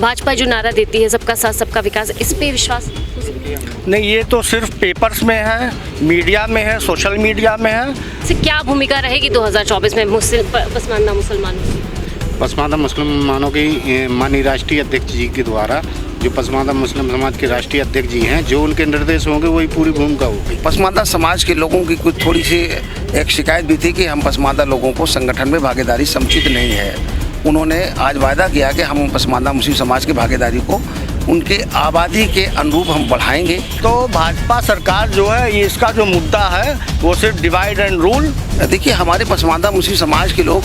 भाजपा जो नारा देती है सबका साथ सबका विकास, इस पे विश्वास नहीं, ये तो सिर्फ पेपर्स में है, मीडिया में है, सोशल मीडिया में है। से क्या भूमिका रहेगी 2024 में पसमानदा मुसलमानों की? पसमानदा मुसलमानों की माननीय राष्ट्रीय अध्यक्ष जी के द्वारा जो पसमानदा मुस्लिम समाज के राष्ट्रीय अध्यक्ष जी हैं, जो उनके निर्देश होंगे वही पूरी भूमिका होगी। पसमानदा समाज के लोगों की कुछ थोड़ी सी एक शिकायत भी थी कि हम पसमानदा लोगों को संगठन में भागीदारी समुचित नहीं है। उन्होंने आज वायदा किया कि हम पसमानदा मुस्लिम समाज की भागीदारी को उनके आबादी के अनुरूप हम बढ़ाएंगे। तो भाजपा सरकार जो है, ये इसका जो मुद्दा है वो सिर्फ डिवाइड एंड रूल। देखिए, हमारे पसमानदा मुस्लिम समाज के लोग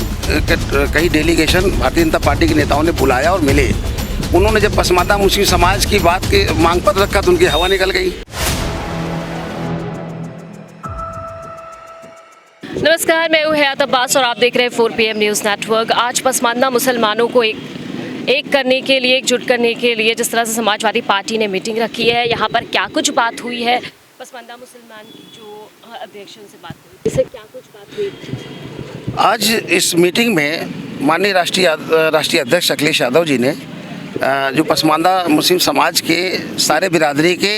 कई डेलीगेशन भारतीय जनता पार्टी के नेताओं ने बुलाया और मिले। उन्होंने जब पसमानदा मुस्लिम समाज की बात के मांग पत्र रखा तो उनकी हवा निकल गई। नमस्कार, मैं हूँ हयात अब्बास और आप देख रहे हैं 4 PM न्यूज़ नेटवर्क। आज पसमानदा मुसलमानों को एक करने के लिए, एकजुट करने के लिए जिस तरह से समाजवादी पार्टी ने मीटिंग रखी है, यहाँ पर क्या कुछ बात हुई है? पसमानदा मुसलमान की जो अध्यक्ष से बात हुई, इससे क्या कुछ बात हुई? आज इस मीटिंग में माननीय राष्ट्रीय अध्यक्ष अखिलेश यादव जी ने जो पसमानदा मुस्लिम समाज के सारे बिरादरी के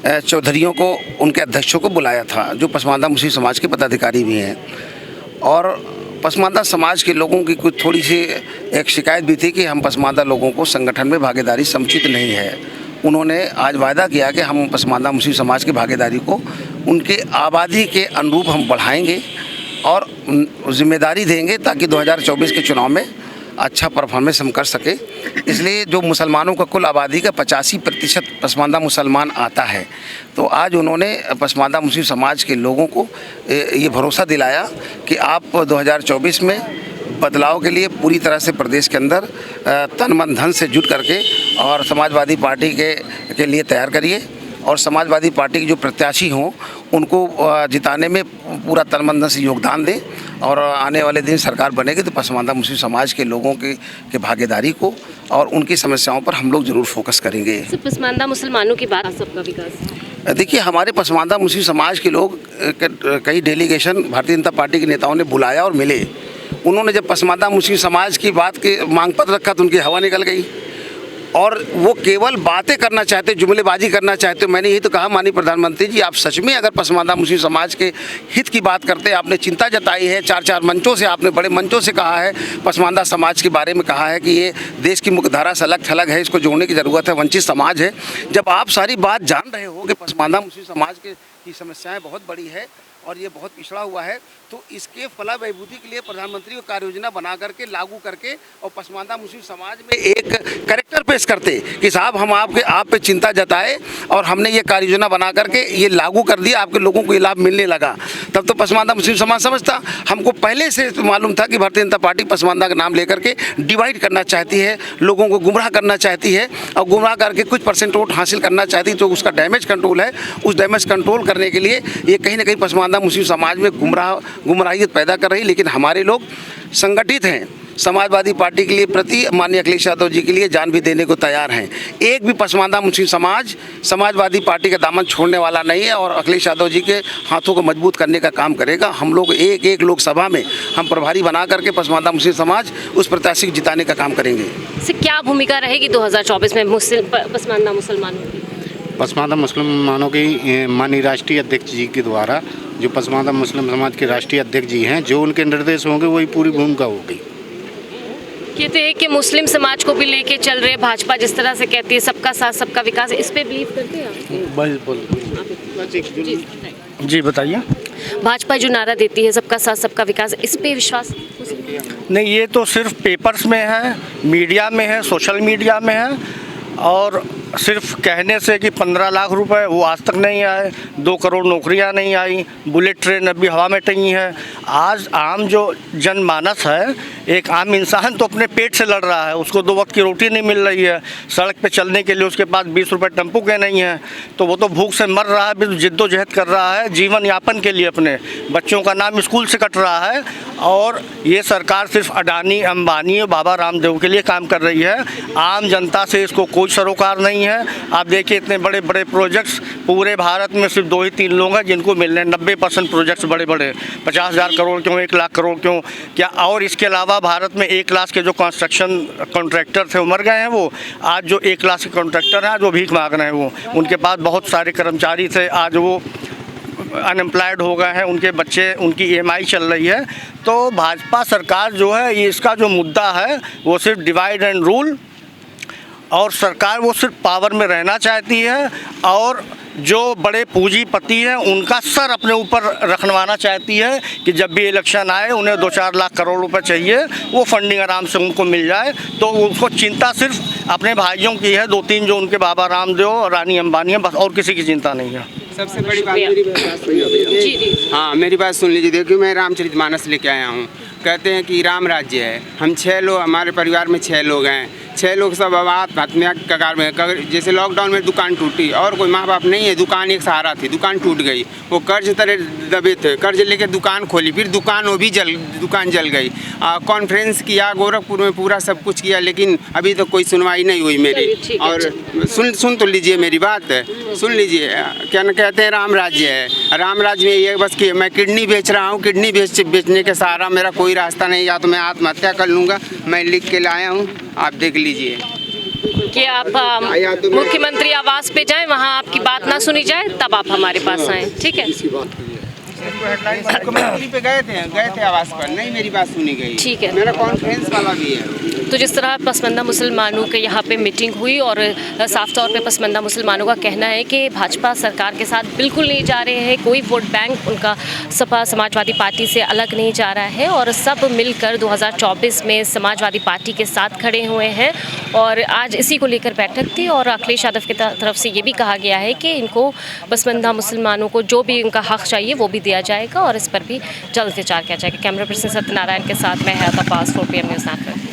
चौधरियों को, उनके अध्यक्षों को बुलाया था, जो पसमानदा मुस्लिम समाज के पदाधिकारी भी हैं। और पसमानदा समाज के लोगों की कुछ थोड़ी सी एक शिकायत भी थी कि हम पसमानदा लोगों को संगठन में भागीदारी समुचित नहीं है। उन्होंने आज वायदा किया कि हम पसमानदा मुस्लिम समाज की भागीदारी को उनके आबादी के अनुरूप हम बढ़ाएंगे और जिम्मेदारी देंगे ताकि 2024 के चुनाव में अच्छा परफॉर्मेंस हम कर सके। इसलिए जो मुसलमानों का कुल आबादी का 85% पसमानदा मुसलमान आता है, तो आज उन्होंने पसमानदा मुस्लिम समाज के लोगों को ये भरोसा दिलाया कि आप 2024 में बदलाव के लिए पूरी तरह से प्रदेश के अंदर तन मन धन से जुट करके और समाजवादी पार्टी के लिए तैयार करिए और समाजवादी पार्टी के जो प्रत्याशी हों उनको जिताने में पूरा तन मन धन से योगदान दें। और आने वाले दिन सरकार बनेगी तो पसमानदा मुस्लिम समाज के लोगों के भागीदारी को और उनकी समस्याओं पर हम लोग ज़रूर फोकस करेंगे। पसमानदा मुसलमानों की बात, सबका विकास। देखिए, हमारे पसमानदा मुस्लिम समाज के लोग कई डेलीगेशन भारतीय जनता पार्टी के नेताओं ने बुलाया और मिले। उन्होंने जब पसमानदा मुस्लिम समाज की बात के मांग पत्र रखा तो उनकी हवा निकल गई और वो केवल बातें करना चाहते, जुमलेबाजी करना चाहते। मैंने यही तो कहा, माननीय प्रधानमंत्री जी, आप सच में अगर पसमानदा मुस्लिम समाज के हित की बात करते, आपने चिंता जताई है, 4 मंचों से, आपने बड़े मंचों से कहा है, पसमानदा समाज के बारे में कहा है कि ये देश की मुख्यधारा से अलग थलग है, इसको जोड़ने की ज़रूरत है, वंचित समाज है। जब आप सारी बात जान रहे हो कि पसमानदा मुस्लिम समाज की समस्याएँ बहुत बड़ी है और ये बहुत पिछड़ा हुआ है, तो इसके फलाभिभूति के लिए प्रधानमंत्री को कार्य योजना बना करके, लागू करके और पसमानदा मुस्लिम समाज में एक कैरेक्टर पेश करते कि साहब हम आप पे चिंता जताए और हमने ये कार्य योजना बना करके ये लागू कर दिया, आपके लोगों को ये लाभ मिलने लगा। तब तो पसमानदा मुस्लिम समाज समझता। हमको पहले से मालूम था कि भारतीय जनता पार्टी पसमानदा का नाम लेकर के डिवाइड करना चाहती है, लोगों को गुमराह करना चाहती है और गुमराह करके कुछ % वोट हासिल करना चाहती है। तो उसका डैमेज कंट्रोल है, उस डैमेज कंट्रोल करने के लिए ये कहीं ना कहीं पसमानदा मुस्लिम समाज में गुमराहियत पैदा कर रही। लेकिन हमारे लोग संगठित हैं, समाजवादी पार्टी के लिए प्रति माननीय अखिलेश यादव जी के लिए जान भी देने को तैयार हैं। एक भी पसमानदा मुस्लिम समाज समाजवादी पार्टी का दामन छोड़ने वाला नहीं है और अखिलेश यादव जी के हाथों को मजबूत करने का काम करेगा। हम लोग एक लोकसभा में हम प्रभारी बना करके पसमानदा मुस्लिम समाज उस प्रत्याशी को जिताने का काम करेंगे। से क्या भूमिका रहेगी 2024 में पसमानदा मुसलमानों की? पसमानदा मुसलमानों की माननीय राष्ट्रीय अध्यक्ष जी के द्वारा जो पसमानदा मुस्लिम समाज के राष्ट्रीय अध्यक्ष जी हैं, जो उनके निर्देश होंगे वही पूरी भूमिका होगी। कहते हैं कि मुस्लिम समाज को भी लेके चल रहे भाजपा, जिस तरह से कहती है सबका साथ सबका विकास, इस पे बिलीव करते हैं आप? जी बताइए। भाजपा जो नारा देती है सबका साथ सबका विकास, इस पे विश्वास नहीं, ये तो सिर्फ पेपर्स में है, मीडिया में है, सोशल मीडिया में है और सिर्फ कहने से कि 15 लाख रुपए वो आज तक नहीं आए, 2 करोड़ नौकरियां नहीं आई, बुलेट ट्रेन अभी हवा में टंगी है। आज आम जो जनमानस है, एक आम इंसान तो अपने पेट से लड़ रहा है, उसको 2 वक्त की रोटी नहीं मिल रही है, सड़क पे चलने के लिए उसके पास 20 रुपये टेम्पो के नहीं हैं, तो वो तो भूख से मर रहा है, भी जिद्दोजहद कर रहा है जीवन यापन के लिए, अपने बच्चों का नाम स्कूल से कट रहा है। और ये सरकार सिर्फ अडानी, अंबानी और बाबा रामदेव के लिए काम कर रही है। आम जनता से इसको कोई सरोकार नहीं नहीं है। आप देखिए इतने बड़े बड़े प्रोजेक्ट्स पूरे भारत में सिर्फ 2 ही 3 लोग हैं जिनको मिलने 90% प्रोजेक्ट्स बड़े बड़े 50,000 करोड़ क्यों, 1 लाख करोड़ क्यों क्या। और इसके अलावा भारत में 1 लाख के जो कंस्ट्रक्शन कॉन्ट्रैक्टर थे वो मर गए हैं। वो आज जो 1 लाख के कॉन्ट्रैक्टर हैं आज वो भीख मांग रहे हैं। वो उनके पास बहुत सारे कर्मचारी थे, आज वो अनएम्प्लॉयड हो गए हैं, उनके बच्चे, उनकी EMI चल रही है। तो भाजपा सरकार जो है ये इसका जो मुद्दा है वो सिर्फ डिवाइड एंड रूल, और सरकार वो सिर्फ पावर में रहना चाहती है और जो बड़े पूंजीपति हैं उनका सर अपने ऊपर रखवाना चाहती है कि जब भी इलेक्शन आए उन्हें 2-4 लाख करोड़ रुपए चाहिए, वो फंडिंग आराम से उनको मिल जाए। तो उसको चिंता सिर्फ अपने भाइयों की है, 2-3 जो उनके बाबा रामदेव और रानी अंबानी हैं, बस और किसी की चिंता नहीं है। सबसे बड़ी बात मेरी बात सुन लीजिए। हाँ, मेरी बात सुन लीजिए। देखिए मैं रामचरितमानस लेके आया हूँ। कहते हैं कि राम राज्य है, हम 6 लोग, हमारे परिवार में 6 लोग हैं, 6 लोग सब अब आत्महत्या के कगार में। जैसे लॉकडाउन में दुकान टूटी और कोई माँ बाप नहीं है, दुकान एक सहारा थी, दुकान टूट गई, वो कर्ज तरह दबे थे, कर्ज लेके दुकान खोली, फिर दुकान दुकान जल गई। कॉन्फ्रेंस किया गोरखपुर में, पूरा सब कुछ किया, लेकिन अभी तो कोई सुनवाई नहीं हुई मेरी। और सुन तो लीजिए मेरी बात, सुन लीजिए। क्या न कहते हैं राम राज्य है, राम राज्य में ये बस कि मैं किडनी बेच रहा हूँ, किडनी बेचने के सहारा मेरा कोई रास्ता नहीं, या तो मैं आत्महत्या कर लूँगा। मैं लिख के लाया हूँ, आप देख लीजिए कि आप मुख्यमंत्री आवास पे जाएं, वहाँ आपकी बात ना सुनी जाए, तब आप हमारे पास आएं, ठीक है? मुख्यमंत्री पे गए थे आवास पर, नहीं मेरी बात सुनी गई। ठीक है, मेरा कॉन्फ्रेंस वाला भी है। तो जिस तरह पसमानदा मुसलमानों के यहाँ पे मीटिंग हुई और साफ तौर पे पसमानदा मुसलमानों का कहना है कि भाजपा सरकार के साथ बिल्कुल नहीं जा रहे हैं, कोई वोट बैंक उनका सपा समाजवादी पार्टी से अलग नहीं जा रहा है और सब मिलकर 2024 में समाजवादी पार्टी के साथ खड़े हुए हैं। और आज इसी को लेकर बैठक थी और अखिलेश यादव की तरफ से ये भी कहा गया है कि इनको पसमानदा मुसलमानों को जो भी उनका हक चाहिए वो भी दिया जाएगा और इस पर भी जल्द विचार किया जाएगा। कैमरा पर्सन सत्यनारायण के साथ मैं है अब्बास, 4 PM न्यूज़ नेटवर्क।